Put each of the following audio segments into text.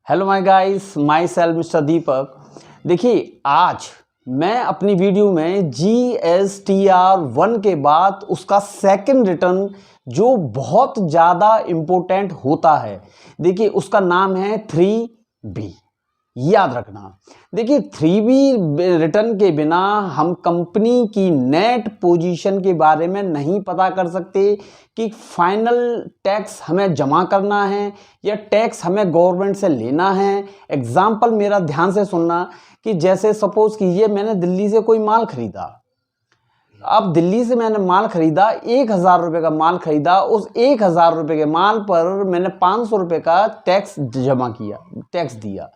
Hello my guys, my self mister Deepak. देखिए, आज मैं अपनी वीडियो में GSTR 1 के बाद उसका सेकंड रिटर्न जो बहुत ज़्यादा इम्पोर्टेंट होता है, देखिए उसका नाम है 3B। याद रखना। देखिए 3B रिटर्न के बिना हम कंपनी की नेट पोजीशन के बारे में नहीं पता कर सकते कि फाइनल टैक्स हमें जमा करना है या टैक्स हमें गवर्नमेंट से लेना है। एग्जाम्पल मेरा ध्यान से सुनना कि जैसे सपोज कीजिए मैंने दिल्ली से कोई माल खरीदा। अब दिल्ली से मैंने माल खरीदा, 1,000 रुपये का माल खरीदा। उस 1,000 रुपये के माल पर मैंने 500 रुपये का टैक्स जमा किया, टैक्स दिया।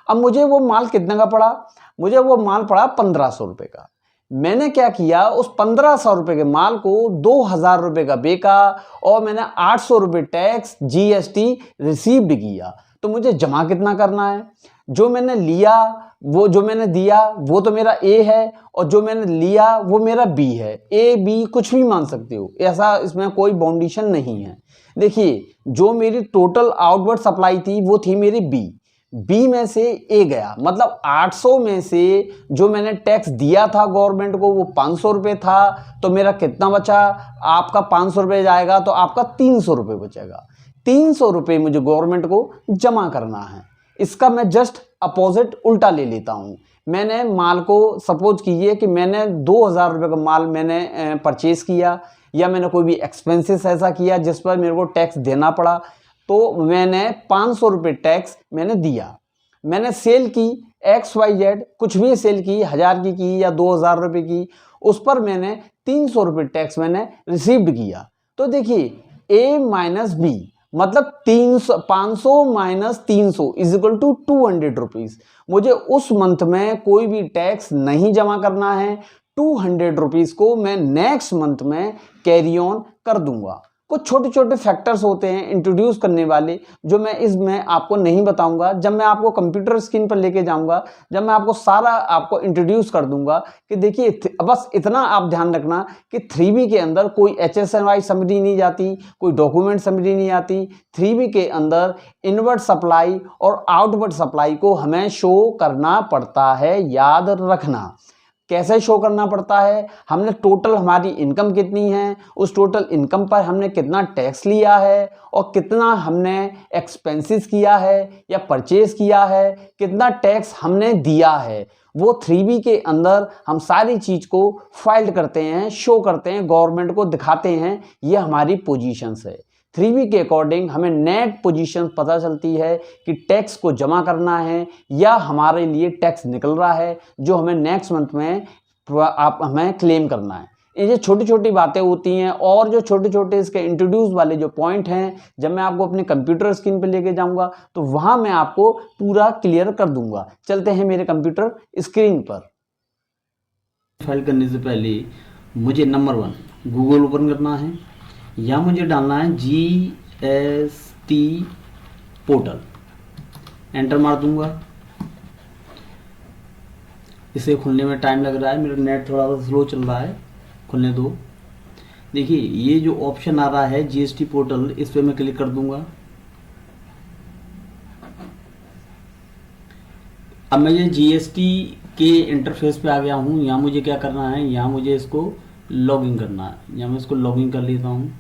अब मुझे वो माल कितने का पड़ा? मुझे वो माल पड़ा 1,500 रुपये का। मैंने क्या किया, उस 1,500 रुपये के माल को 2,000 रुपये का बेचा और मैंने 800 रुपये टैक्स GST रिसीव्ड किया। तो मुझे जमा कितना करना है? जो मैंने लिया, वो जो मैंने दिया वो तो मेरा A है और जो मैंने लिया वो मेरा B है। A B कुछ भी मान सकते हो, ऐसा इसमें कोई बाउंडेशन नहीं है। देखिए, जो मेरी टोटल आउटवर्ड सप्लाई थी वो थी मेरी B में से A गया, मतलब 800 में से जो मैंने टैक्स दिया था गवर्नमेंट को वो 500 रुपये था। तो मेरा कितना बचा? आपका 500 रुपये जाएगा तो आपका 300 रुपये बचेगा। 300 रुपये मुझे गवर्नमेंट को जमा करना है। इसका मैं जस्ट अपोजिट उल्टा ले लेता हूँ। मैंने माल को, सपोज कीजिए कि मैंने 2,000 रुपये का माल मैंने परचेज किया या मैंने कोई भी एक्सपेंसेस ऐसा किया जिस पर मेरे को टैक्स देना पड़ा, तो मैंने 500 रुपये टैक्स मैंने दिया। मैंने सेल की XYZ, कुछ भी सेल की, 1,000 की या 2,000 रुपये की, उस पर मैंने 300 रुपये टैक्स मैंने रिसीव्ड किया। तो देखिए A माइनस B मतलब 500 minus 300 is equal to 200 rupees. मुझे उस मंथ में कोई भी टैक्स नहीं जमा करना है। 200 रुपीज़ को मैं नेक्स्ट मंथ में कैरी ऑन कर दूंगा। कुछ छोटे छोटे फैक्टर्स होते हैं इंट्रोड्यूस करने वाले, जो मैं इसमें आपको नहीं बताऊंगा। जब मैं आपको कंप्यूटर स्क्रीन पर लेके जाऊंगा, जब मैं आपको सारा आपको इंट्रोड्यूस कर दूंगा कि देखिए, बस इतना आप ध्यान रखना कि 3B के अंदर कोई HSNY समरी नहीं जाती, कोई डॉक्यूमेंट समरी नहीं आती। 3B के अंदर इनवर्ड सप्लाई और आउटवर्ड सप्लाई को हमें शो करना पड़ता है। याद रखना कैसे शो करना पड़ता है। हमने टोटल हमारी इनकम कितनी है, उस टोटल इनकम पर हमने कितना टैक्स लिया है और कितना हमने एक्सपेंसेस किया है या परचेज किया है, कितना टैक्स हमने दिया है, वो 3B के अंदर हम सारी चीज़ को फाइल करते हैं, शो करते हैं, गवर्नमेंट को दिखाते हैं। ये हमारी पोजीशंस है। 3B के अकॉर्डिंग हमें नेट पोजीशन पता चलती है कि टैक्स को जमा करना है या हमारे लिए टैक्स निकल रहा है जो हमें नेक्स्ट मंथ में हमें क्लेम करना है। ये छोटी छोटी बातें होती हैं और जो छोटे छोटे इसके इंट्रोड्यूस वाले जो पॉइंट हैं, जब मैं आपको अपने कंप्यूटर स्क्रीन पर लेके जाऊंगा तो वहां मैं आपको पूरा क्लियर कर दूंगा। चलते हैं मेरे कंप्यूटर स्क्रीन पर। फाइल करने से पहले मुझे नंबर 1 गूगल ओपन करना है या मुझे डालना है GST पोर्टल। एंटर मार दूंगा। इसे खुलने में टाइम लग रहा है, मेरा नेट थोड़ा सा स्लो चल रहा है, खुलने दो। देखिए ये जो ऑप्शन आ रहा है GST पोर्टल, इस पर मैं क्लिक कर दूंगा। अब मैं ये GST के इंटरफेस पे आ गया हूँ। यहाँ मुझे क्या करना है, यहाँ मुझे इसको लॉगिन करना है। यहाँ मैं इसको लॉगिन कर लेता हूँ।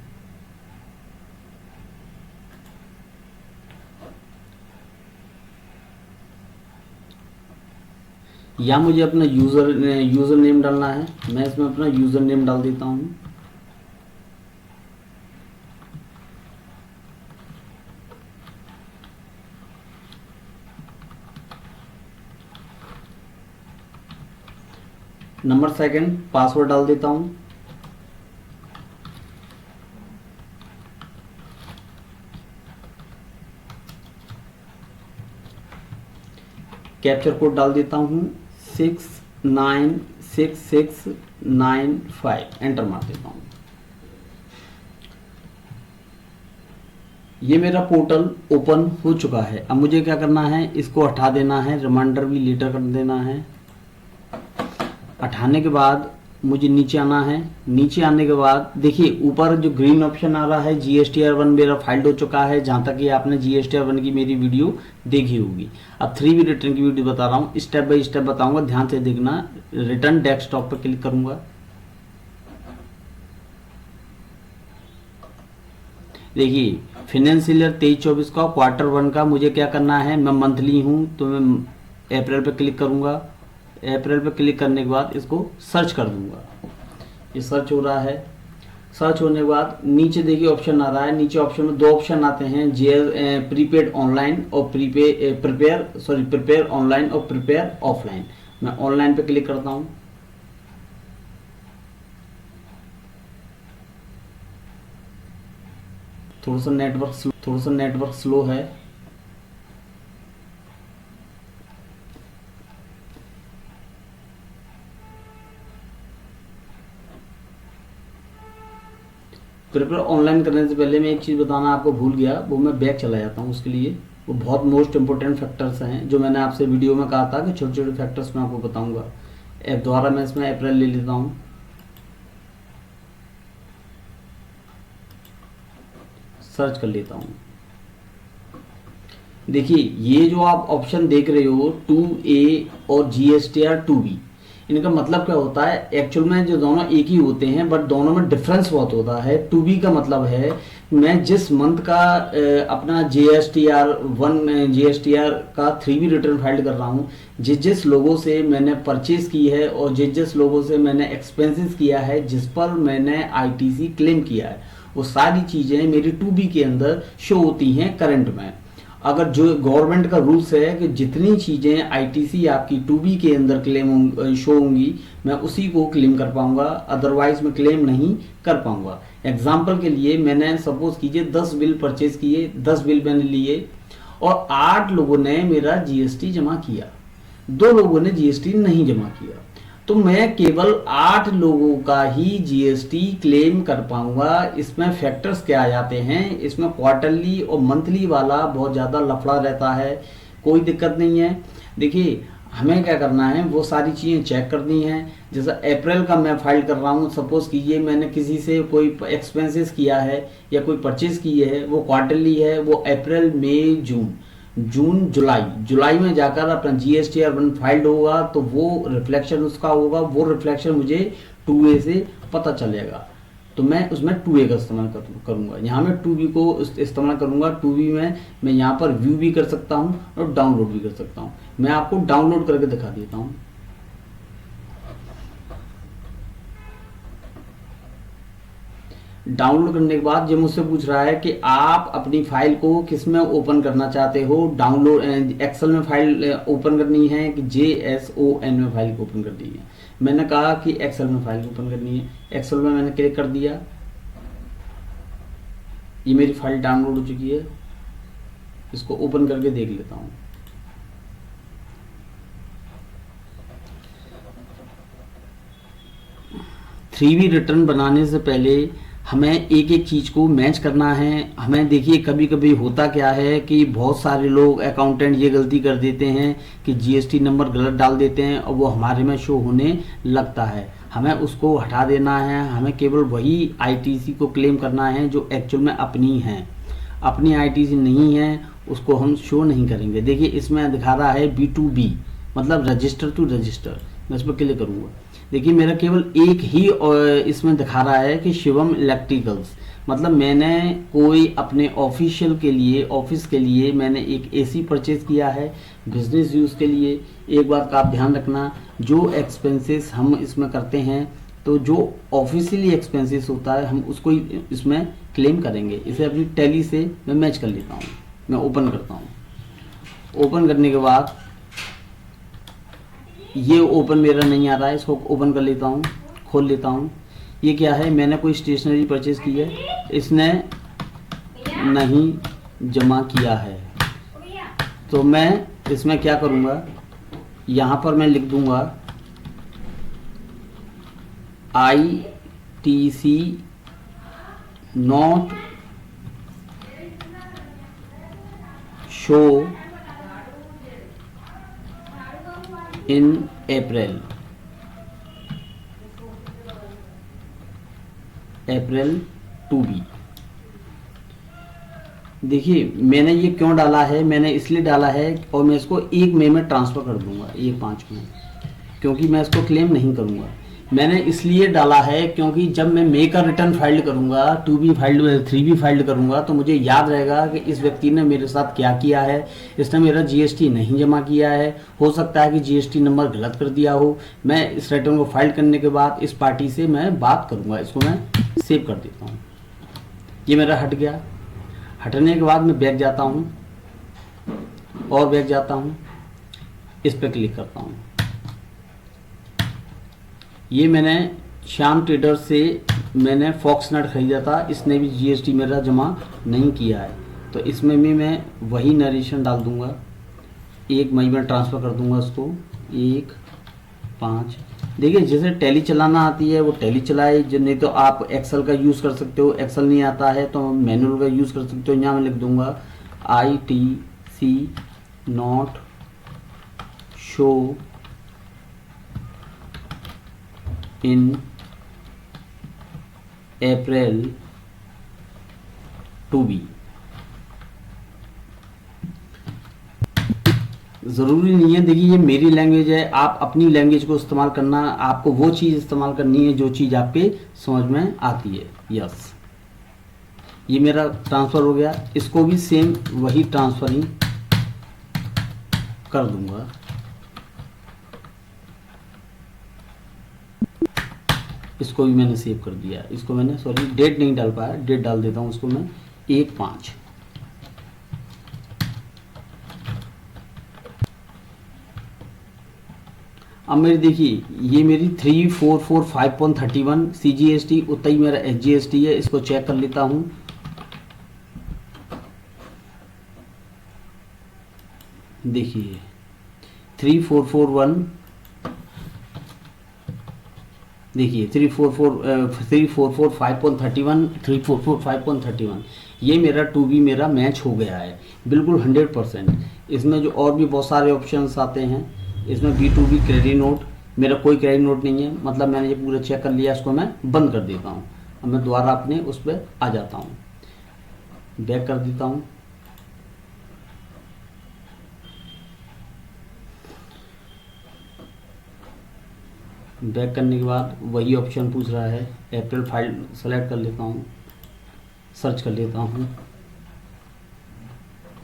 या मुझे अपना यूज़र नेम डालना है। मैं इसमें अपना यूज़र नेम डाल देता हूँ। नंबर 2 पासवर्ड डाल देता हूँ। कैप्चर कोड डाल देता हूँ 696695। एंटर मार देता हूँ। ये मेरा पोर्टल ओपन हो चुका है। अब मुझे क्या करना है, इसको हटा देना है, रिमाइंडर भी लेटर कर देना है। हटाने के बाद मुझे नीचे आना है। नीचे आने के बाद देखिए ऊपर जो ग्रीन ऑप्शन आ रहा है GSTR1 मेरा फाइल्ड हो चुका है, जहाँ तक कि आपने GSTR1 की मेरी वीडियो देखी होगी। अब 3B रिटर्न की वीडियो बता रहा हूँ, स्टेप बाय स्टेप बताऊंगा, ध्यान से देखना। रिटर्न डेस्कटॉप पर क्लिक करूंगा। देखिए फाइनेंशियल ईयर 23-24 का Q1 का मुझे क्या करना है, मैं मंथली हूँ तो मैं अप्रैल पे क्लिक करूँगा। अप्रैल पे क्लिक करने के बाद इसको सर्च कर दूंगा। ये सर्च हो रहा है। सर्च होने के बाद नीचे देखिए ऑप्शन आ रहा है। नीचे ऑप्शन में 2 ऑप्शन आते हैं, प्रीपेड ऑनलाइन और प्रिपेयर ऑनलाइन और प्रिपेयर ऑफलाइन। मैं ऑनलाइन पे क्लिक करता हूँ। थोड़ा सा नेटवर्क स्लो है। प्रिपेयर ऑनलाइन करने से पहले मैं एक चीज़ बताना आपको भूल गया, वो मैं बैक चला जाता हूँ उसके लिए। वो बहुत मोस्ट इंपॉर्टेंट फैक्टर्स हैं जो मैंने आपसे वीडियो में कहा था कि छोटे छोटे फैक्टर्स मैं आपको बताऊंगा। ऐप द्वारा मैं इसमें अप्रैल ले लेता हूँ। सर्च कर लेता हूँ। देखिए ये जो आप ऑप्शन देख रहे हो 2A और GSTR 2B, इनका मतलब क्या होता है, एक्चुअल में जो दोनों एक ही होते हैं बट दोनों में डिफरेंस बहुत होता है। 2B का मतलब है मैं जिस मंथ का अपना GSTR का 3B रिटर्न फाइल कर रहा हूँ, जिस लोगों से मैंने परचेज की है और जिस लोगों से मैंने एक्सपेंसेस किया है, जिस पर मैंने ITC क्लेम किया है, वो सारी चीज़ें मेरी 2B के अंदर शो होती हैं करंट में। अगर जो गवर्नमेंट का रूल्स है कि जितनी चीज़ें ITC आपकी 2B के अंदर क्लेम शो होंगी मैं उसी को क्लेम कर पाऊंगा, अदरवाइज मैं क्लेम नहीं कर पाऊंगा। एग्जाम्पल के लिए मैंने सपोज कीजिए 10 बिल परचेज किए, 10 बिल मैंने लिए और 8 लोगों ने मेरा GST जमा किया, 2 लोगों ने GST नहीं जमा किया, तो मैं केवल 8 लोगों का ही GST क्लेम कर पाऊंगा। इसमें फैक्टर्स क्या आ जाते हैं, इसमें क्वार्टरली और मंथली वाला बहुत ज़्यादा लफड़ा रहता है। कोई दिक्कत नहीं है। देखिए हमें क्या करना है, वो सारी चीज़ें चेक करनी है। जैसा अप्रैल का मैं फाइल कर रहा हूँ, सपोज कीजिए मैंने किसी से कोई एक्सपेंसेस किया है या कोई परचेज की है, वो क्वार्टरली है, वो अप्रैल मई जून जुलाई में जाकर अपना GSTR1 फाइल्ड होगा, तो वो रिफ्लेक्शन उसका होगा, वो रिफ्लेक्शन मुझे 2A से पता चलेगा। तो मैं उसमें 2A का इस्तेमाल करूंगा। यहाँ मैं 2B को इस्तेमाल करूंगा। 2B में मैं यहाँ पर व्यू भी कर सकता हूँ और डाउनलोड भी कर सकता हूँ। मैं आपको डाउनलोड करके दिखा देता हूँ। डाउनलोड करने के बाद ये मुझसे पूछ रहा है कि आप अपनी फाइल को किस में ओपन करना चाहते हो। डाउनलोड एक्सेल में फाइल ओपन करनी है कि JSON में फाइल को ओपन करनी है। मैंने कहा कि एक्सेल में फाइल ओपन करनी है। एक्सेल में मैंने क्लिक कर दिया। ये मेरी फाइल डाउनलोड हो चुकी है। इसको ओपन करके देख लेता हूँ। थ्री बी रिटर्न बनाने से पहले हमें एक एक चीज़ को मैच करना है। हमें देखिए कभी कभी होता क्या है कि बहुत सारे लोग अकाउंटेंट ये गलती कर देते हैं कि GST नंबर गलत डाल देते हैं और वो हमारे में शो होने लगता है। हमें उसको हटा देना है। हमें केवल वही ITC को क्लेम करना है जो एक्चुअल में अपनी है। अपनी ITC नहीं है उसको हम शो नहीं करेंगे। देखिए इसमें दिखा रहा है B2B मतलब रजिस्टर टू रजिस्टर। मैं इस पर क्लिक करूँगा। देखिए मेरा केवल एक ही इसमें दिखा रहा है कि शिवम इलेक्ट्रिकल्स, मतलब मैंने कोई अपने ऑफिस के लिए मैंने एक AC परचेज किया है बिजनेस यूज़ के लिए। एक बात का आप ध्यान रखना, जो एक्सपेंसेस हम इसमें करते हैं तो जो ऑफिशियली एक्सपेंसेस होता है हम उसको इसमें क्लेम करेंगे। इसे अपनी टैली से मैं मैच कर लेता हूँ। मैं ओपन करता हूँ। ओपन करने के बाद ये ओपन मेरा नहीं आ रहा है, इसको ओपन कर लेता हूँ, खोल लेता हूँ। ये क्या है, मैंने कोई स्टेशनरी परचेज की है, इसने नहीं जमा किया है। तो मैं इसमें क्या करूँगा, यहाँ पर मैं लिख दूँगा ITC not show in April. April to be. देखिए मैंने ये क्यों डाला है, मैंने इसलिए डाला है और मैं इसको 1 मई में ट्रांसफ़र कर दूंगा, 1/5 में, क्योंकि मैं इसको क्लेम नहीं करूंगा। मैंने इसलिए डाला है क्योंकि जब मैं मई का रिटर्न फाइल करूंगा, 2B फाइल 3B फाइल करूंगा, तो मुझे याद रहेगा कि इस व्यक्ति ने मेरे साथ क्या किया है। इसने मेरा GST नहीं जमा किया है, हो सकता है कि GST नंबर गलत कर दिया हो। मैं इस रिटर्न को फाइल करने के बाद इस पार्टी से मैं बात करूंगा। इसको मैं सेव कर देता हूँ। ये मेरा हट गया। हटने के बाद मैं बैक जाता हूँ और बैक जाता हूँ, इस पर क्लिक करता हूँ। ये मैंने श्याम ट्रेडर से मैंने फॉक्सनट खरीदा था, इसने भी GST मेरा जमा नहीं किया है, तो इसमें भी मैं वही नरेशन डाल दूंगा। 1 मई में ट्रांसफ़र कर दूंगा उसको 1/5। देखिए जैसे टैली चलाना आती है वो टैली चलाए, जो नहीं तो आप एक्सेल का यूज़ कर सकते हो। एक्सेल नहीं आता है तो मैनुअल का यूज़ कर सकते हो। यहाँ मैं लिख दूंगा ITC not show in April to be. ज़रूरी नहीं है, देखिए ये मेरी लैंग्वेज है, आप अपनी लैंग्वेज को इस्तेमाल करना, आपको वो चीज़ इस्तेमाल करनी है जो चीज़ आपके समझ में आती है। यस, ये मेरा ट्रांसफ़र हो गया। इसको भी सेम वही ट्रांसफरिंग कर दूंगा। इसको भी मैंने सेव कर दिया। इसको मैंने सॉरी डेट नहीं डाल पाया, डेट डाल देता हूँ इसको मैं 1/5। अब मेरी देखिए ये मेरी 3445.31 CGST, उतना ही मेरा SGST है। इसको चेक कर लेता हूँ। देखिए 3441, देखिए 3445.31 3445.31, ये मेरा 2B मेरा मैच हो गया है बिल्कुल 100%। इसमें जो और भी बहुत सारे ऑप्शंस आते हैं, इसमें B2B क्रेडिट नोट, मेरा कोई क्रेडिट नोट नहीं है, मतलब मैंने ये पूरा चेक कर लिया। इसको मैं बंद कर देता हूँ। अब मैं दोबारा अपने उस पर आ जाता हूँ, बैक कर देता हूँ। बैक करने के बाद वही ऑप्शन पूछ रहा है, अप्रैल फाइल सेलेक्ट कर लेता हूँ, सर्च कर लेता हूँ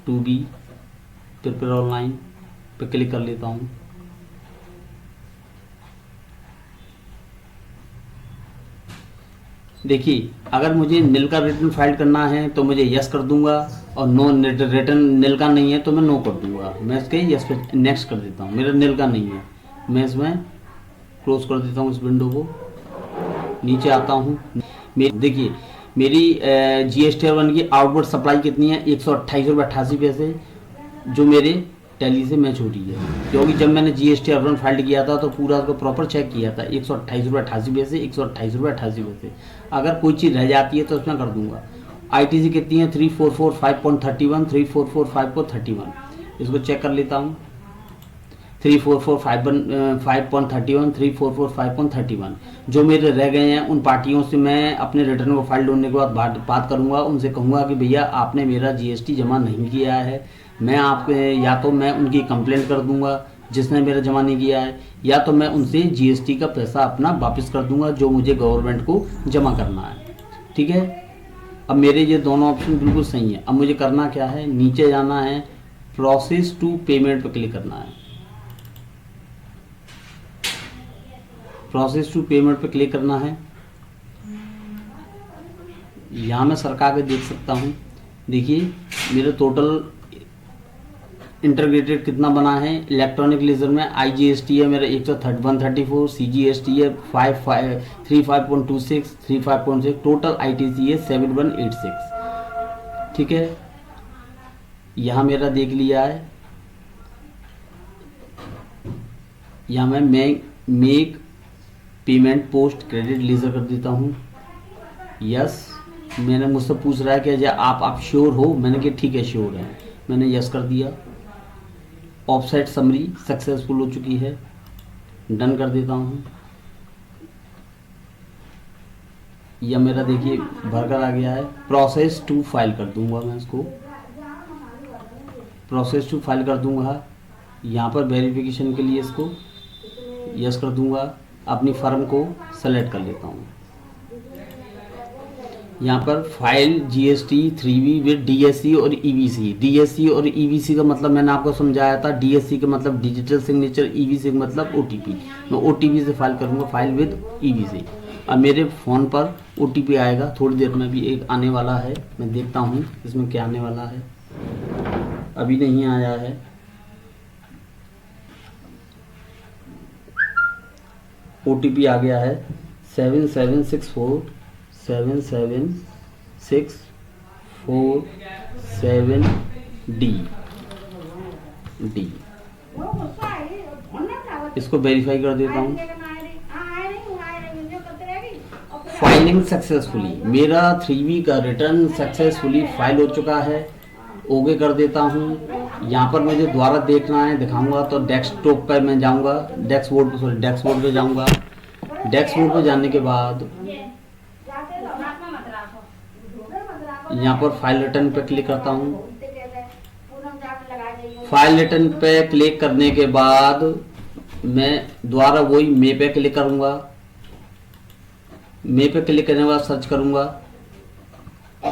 2B प्रिपेयर ऑनलाइन पे क्लिक कर लेता हूँ। देखिए अगर मुझे नील का रिटर्न फाइल करना है तो मुझे यस कर दूंगा, और नो रिटर्न नील का नहीं है तो मैं नो कर दूंगा। मैं इसके यस पे नेक्स्ट कर देता हूँ। मेरा नील का नहीं है, मैं इसमें क्लोज कर देता हूँ इस विंडो को। नीचे आता हूँ, देखिए मेरी GST 1 की आउटवर्ड सप्लाई कितनी है, 128 रुपये 88 पैसे, जो मेरे टैली से मैच हो रही है। क्योंकि जब मैंने GST रिटर्न फाइल किया था तो पूरा को प्रॉपर चेक किया था, 128 रुपये 88 पैसे, 128 रुपये 88 पैसे। अगर कोई चीज़ रह जाती है तो उसमें कर दूंगा। ITC कितनी है, 3445.31 3445.31। इसको चेक कर लेता हूँ, 3445.31 3445.31। जो मेरे रह गए हैं उन पार्टियों से मैं अपने रिटर्न को फाइल ढूंढने के बाद बात करूंगा। उनसे कहूंगा कि भैया आपने मेरा GST जमा नहीं किया है। मैं आपके या तो मैं उनकी कंप्लेंट कर दूंगा जिसने मेरा जमा नहीं किया है, या तो मैं उनसे GST का पैसा अपना वापस कर दूंगा जो मुझे गवर्नमेंट को जमा करना है। ठीक है, अब मेरे ये दोनों ऑप्शन बिल्कुल सही है। अब मुझे करना क्या है, नीचे जाना है, प्रोसेस टू पेमेंट पर क्लिक करना है। प्रोसेस टू पेमेंट पे क्लिक करना है। यहाँ मैं सरका के देख सकता हूँ। देखिए मेरे टोटल इंटीग्रेटेड कितना बना है। इलेक्ट्रॉनिक लेजर में IGST है मेरा 134, CGST है 35.26 35.6, टोटल ITC है 7186। ठीक है, यहाँ मेरा देख लिया है। यहाँ मैं make payment post credit ledger कर देता हूँ। यस, मैंने मुझसे पूछ रहा है कि आप श्योर हो, मैंने कहा ठीक है श्योर है, मैंने यस कर दिया। ऑफसेट समरी सक्सेसफुल हो चुकी है, डन कर देता हूँ। यह मेरा देखिए भरकर आ गया है। प्रोसेस टू फाइल कर दूंगा मैं इसको, प्रोसेस टू फाइल कर दूंगा। यहाँ पर वेरिफिकेशन के लिए इसको यस कर दूंगा। अपनी फर्म को सेलेक्ट कर लेता हूँ। यहाँ पर file GST 3B with DSC और EBC। DSC और EBC का मतलब मैंने आपको समझाया था। DSC का मतलब डिजिटल सिग्नेचर, EBC का मतलब OTP। मैं OTP से फाइल करूँगा, फाइल विद EBC। अब मेरे फ़ोन पर OTP आएगा, थोड़ी देर में भी एक आने वाला है। मैं देखता हूँ इसमें क्या आने वाला है। अभी नहीं आया है। OTP आ गया है 776477D। इसको वेरीफाई कर देता हूँ। फाइलिंग सक्सेसफुली, मेरा 3B का रिटर्न सक्सेसफुली फाइल हो चुका है। ओके कर देता हूँ। यहाँ पर मुझे दोबारा देखना है, दिखाऊंगा तो डेस्कटॉप पर मैं जाऊँगा, डेस्कबोर्ड पे जाऊँगा। डेस्कबोर्ड पे जाने के बाद यहाँ पर फाइल रिटर्न पे क्लिक करता हूँ। फाइल रिटर्न पे क्लिक करने के बाद मैं दोबारा वही मे पे क्लिक करूँगा। मे पे क्लिक करने के बाद सर्च करूँगा।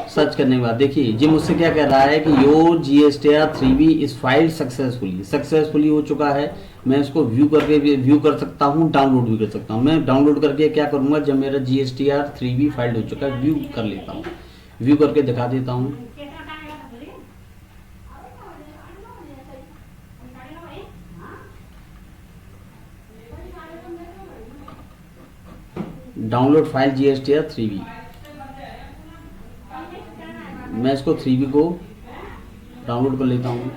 सर्च करने के बाद देखिए जी मुझसे क्या कह रहा है कि योर GSTR 3B इस फाइल सक्सेसफुली हो चुका है। मैं इसको व्यू कर सकता हूँ, डाउनलोड भी कर सकता हूँ। मैं डाउनलोड करके क्या करूँगा, जब मेरा GSTR 3B फाइल हो चुका है व्यू कर लेता हूँ। व्यू करके दिखा देता हूँ। Download file GSTR 3B। मैं इसको 3B को डाउनलोड कर लेता हूँ।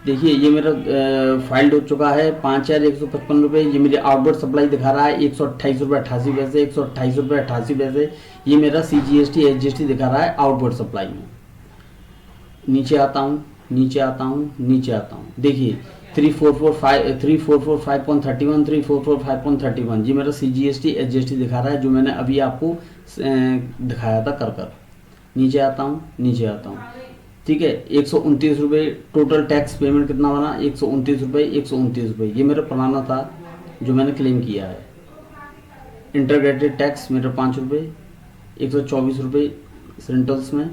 देखिए ये मेरा फाइल हो चुका है 5155 रुपये। ये मेरी आउटवर्ड सप्लाई दिखा रहा है 128 रुपये 88 पैसे, 128 रुपये 88 पैसे। ये मेरा CGST SGST दिखा रहा है आउटवर्ड सप्लाई में। नीचे आता हूँ, नीचे आता हूँ, नीचे आता हूँ। देखिए 3445.31, 3445.31 ये मेरा CGST SGST दिखा रहा है, जो मैंने अभी आपको दिखाया था कर। नीचे आता हूँ, नीचे आता हूँ। ठीक है, 129 रुपये टोटल टैक्स पेमेंट कितना बना, 129 रुपये, 129 रुपये। ये मेरा पुराना था जो मैंने क्लेम किया है। इंटरग्रेटेड टैक्स मेरा 5 रुपये, 124 रुपये सेंटल्स में।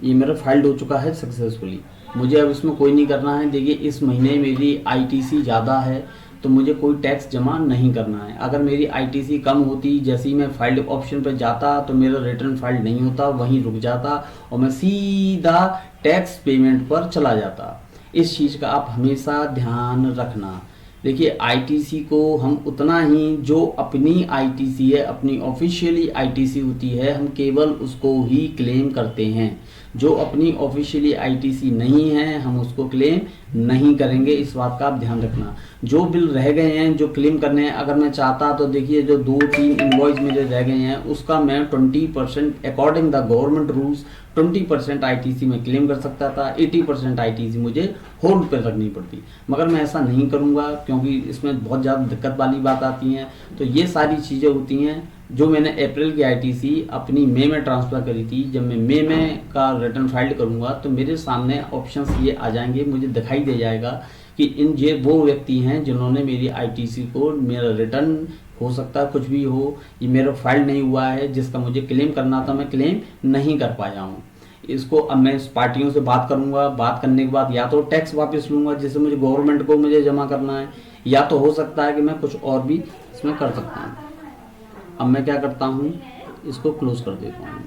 ये मेरा फाइल्ड हो चुका है सक्सेसफुली। मुझे अब इसमें कोई नहीं करना है। देखिए इस महीने मेरी ITC ज़्यादा है तो मुझे कोई टैक्स जमा नहीं करना है। अगर मेरी ITC कम होती, जैसे ही मैं फाइल्ड ऑप्शन पर जाता तो मेरा रिटर्न फाइल नहीं होता, वहीं रुक जाता और मैं सीधा टैक्स पेमेंट पर चला जाता। इस चीज़ का आप हमेशा ध्यान रखना। देखिए ITC को हम उतना ही, जो अपनी ITC है, अपनी ऑफिशियली ITC होती है, हम केवल उसको ही क्लेम करते हैं। जो अपनी ऑफिशियली ITC नहीं है हम उसको क्लेम नहीं करेंगे। इस बात का आप ध्यान रखना। जो बिल रह गए हैं, जो क्लेम करने हैं, अगर मैं चाहता तो देखिए जो 2-3 इनवॉइस मेरे रह गए हैं उसका मैं 20% according the government rules 20% ITC में क्लेम कर सकता था। 80% ITC मुझे होल्ड पर रखनी पड़ती, मगर मैं ऐसा नहीं करूँगा क्योंकि इसमें बहुत ज़्यादा दिक्कत वाली बात आती हैं। तो ये सारी चीज़ें होती हैं जो मैंने अप्रैल की ITC अपनी मई में ट्रांसफ़र करी थी। जब मैं मई में का रिटर्न फाइल करूँगा तो मेरे सामने ऑप्शंस ये आ जाएंगे, मुझे दिखाई दे जाएगा कि ये वो व्यक्ति हैं जिन्होंने मेरी ITC को, मेरा रिटर्न हो सकता है कुछ भी हो, ये मेरा फाइल नहीं हुआ है जिसका मुझे क्लेम करना था, मैं क्लेम नहीं कर पाया हूँ। इसको अब मैं इस पार्टियों से बात करूंगा। बात करने के बाद या तो टैक्स वापस लूँगा जिससे मुझे गवर्नमेंट को मुझे जमा करना है, या तो हो सकता है कि मैं कुछ और भी इसमें कर सकता हूँ। अब मैं क्या करता हूँ, इसको क्लोज कर देता हूँ।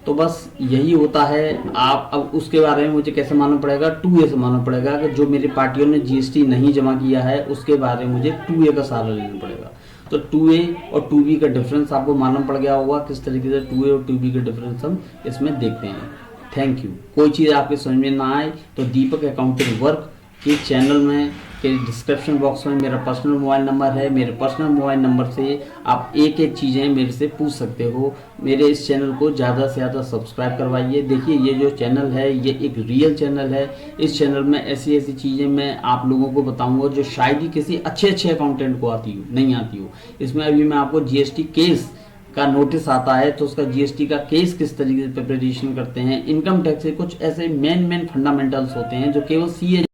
तो बस यही होता है। आप अब उसके बारे में मुझे कैसे मालूम पड़ेगा, 2A से मालूम पड़ेगा कि जो मेरी पार्टियों ने GST नहीं जमा किया है उसके बारे में मुझे 2A का सहारा लेना पड़ेगा। तो 2A और 2B का डिफरेंस आपको मालूम पड़ गया होगा, किस तरीके से 2A और 2B का डिफरेंस हम इसमें देखते हैं। Thank you. कोई चीज़ आपके समझ में ना आए तो दीपक अकाउंटिंग वर्क के चैनल में के डिस्क्रिप्शन बॉक्स में मेरा पर्सनल मोबाइल नंबर है। मेरे पर्सनल मोबाइल नंबर से आप एक एक चीज़ें मेरे से पूछ सकते हो। मेरे इस चैनल को ज़्यादा से ज़्यादा सब्सक्राइब करवाइए। देखिए ये जो चैनल है ये एक रियल चैनल है। इस चैनल में ऐसी ऐसी चीज़ें मैं आप लोगों को बताऊंगा जो शायद ही किसी अच्छे अकाउंटेंट को नहीं आती हो। इसमें अभी मैं आपको जीएसटी केस का नोटिस आता है तो उसका जीएसटी का केस किस तरीके से प्रिपरेशन करते हैं, इनकम टैक्स के कुछ ऐसे मेन फंडामेंटल्स होते हैं जो केवल सीए